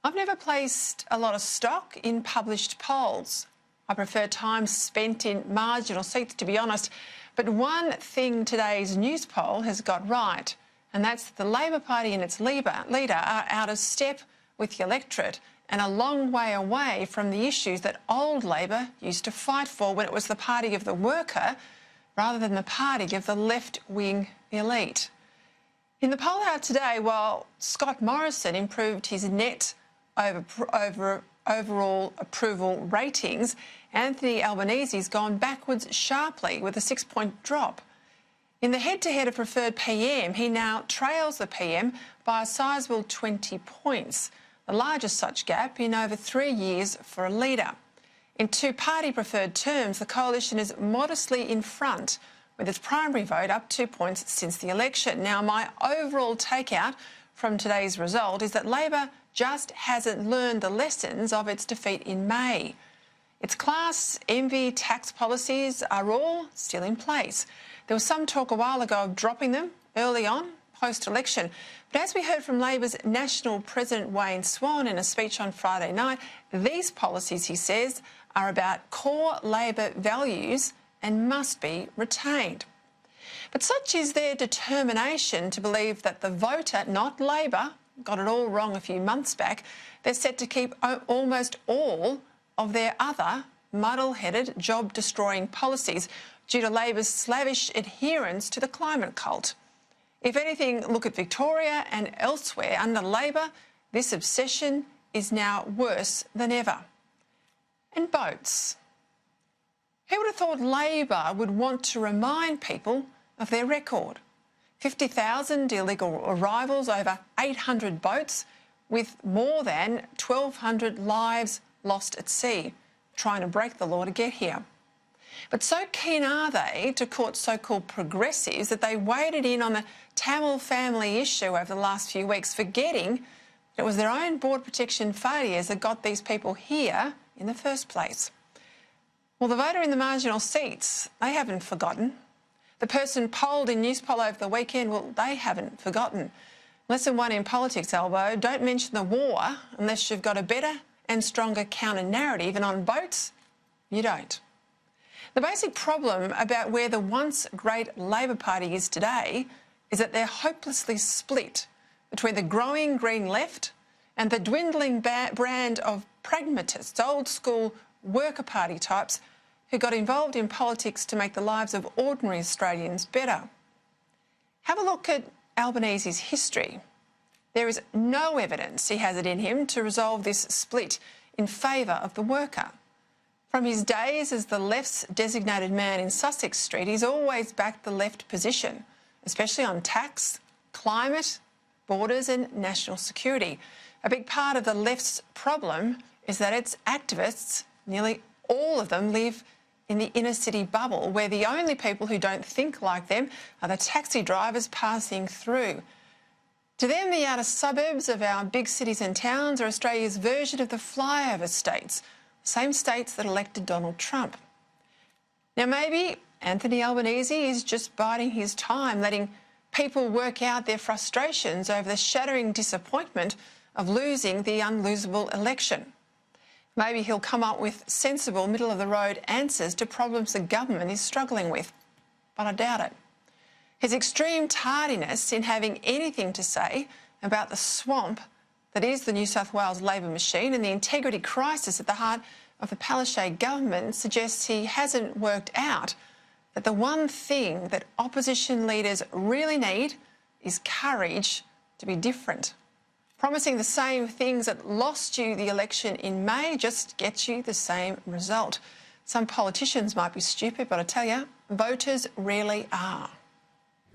I've never placed a lot of stock in published polls. I prefer time spent in marginal seats, to be honest. But one thing today's news poll has got right, and that's that the Labor Party and its leader are out of step with the electorate and a long way away from the issues that old Labor used to fight for when it was the party of the worker rather than the party of the left-wing elite. In the poll out today, while Scott Morrison improved his net overall approval ratings, Anthony Albanese's gone backwards sharply with a 6-point drop. In the head-to-head of preferred PM, he now trails the PM by a sizable 20 points, the largest such gap in over 3 years for a leader. In two-party preferred terms, the coalition is modestly in front, with its primary vote up 2 points since the election. Now, my overall takeout from today's result is that Labor just hasn't learned the lessons of its defeat in May. Its class, envy, tax policies are all still in place. There was some talk a while ago of dropping them early on, post-election. But as we heard from Labor's National President Wayne Swan in a speech on Friday night, these policies, he says, are about core Labor values and must be retained. But such is their determination to believe that the voter, not Labor, got it all wrong a few months back, they're set to keep almost all of their other muddle-headed, job-destroying policies due to Labor's slavish adherence to the climate cult. If anything, look at Victoria and elsewhere. Under Labor, this obsession is now worse than ever. And boats. Who would have thought Labor would want to remind people of their record? 50,000 illegal arrivals, over 800 boats, with more than 1,200 lives lost at sea, trying to break the law to get here. But so keen are they to court so-called progressives that they waded in on the Tamil family issue over the last few weeks, forgetting it was their own border protection failures that got these people here in the first place. Well, the voter in the marginal seats, they haven't forgotten. The person polled in Newspoll over the weekend, well, they haven't forgotten. Lesson one in politics, Albo, don't mention the war unless you've got a better and stronger counter-narrative, and on boats, you don't. The basic problem about where the once great Labor Party is today is that they're hopelessly split between the growing Green left and the dwindling brand of pragmatists, old-school worker party types who got involved in politics to make the lives of ordinary Australians better. Have a look at Albanese's history. There is no evidence he has it in him to resolve this split in favour of the worker. From his days as the left's designated man in Sussex Street, he's always backed the left position, especially on tax, climate, borders and national security. A big part of the left's problem is that its activists, nearly all of them, live in the inner city bubble, where the only people who don't think like them are the taxi drivers passing through. To them, the outer suburbs of our big cities and towns are Australia's version of the flyover states, same states that elected Donald Trump. Now, maybe Anthony Albanese is just biding his time, letting people work out their frustrations over the shattering disappointment of losing the unlosable election. Maybe he'll come up with sensible, middle-of-the-road answers to problems the government is struggling with, but I doubt it. His extreme tardiness in having anything to say about the swamp that is the New South Wales Labor machine and the integrity crisis at the heart of the Palaszczuk government suggests he hasn't worked out that the one thing that opposition leaders really need is courage to be different. Promising the same things that lost you the election in May just gets you the same result. Some politicians might be stupid, but I tell you, voters really are.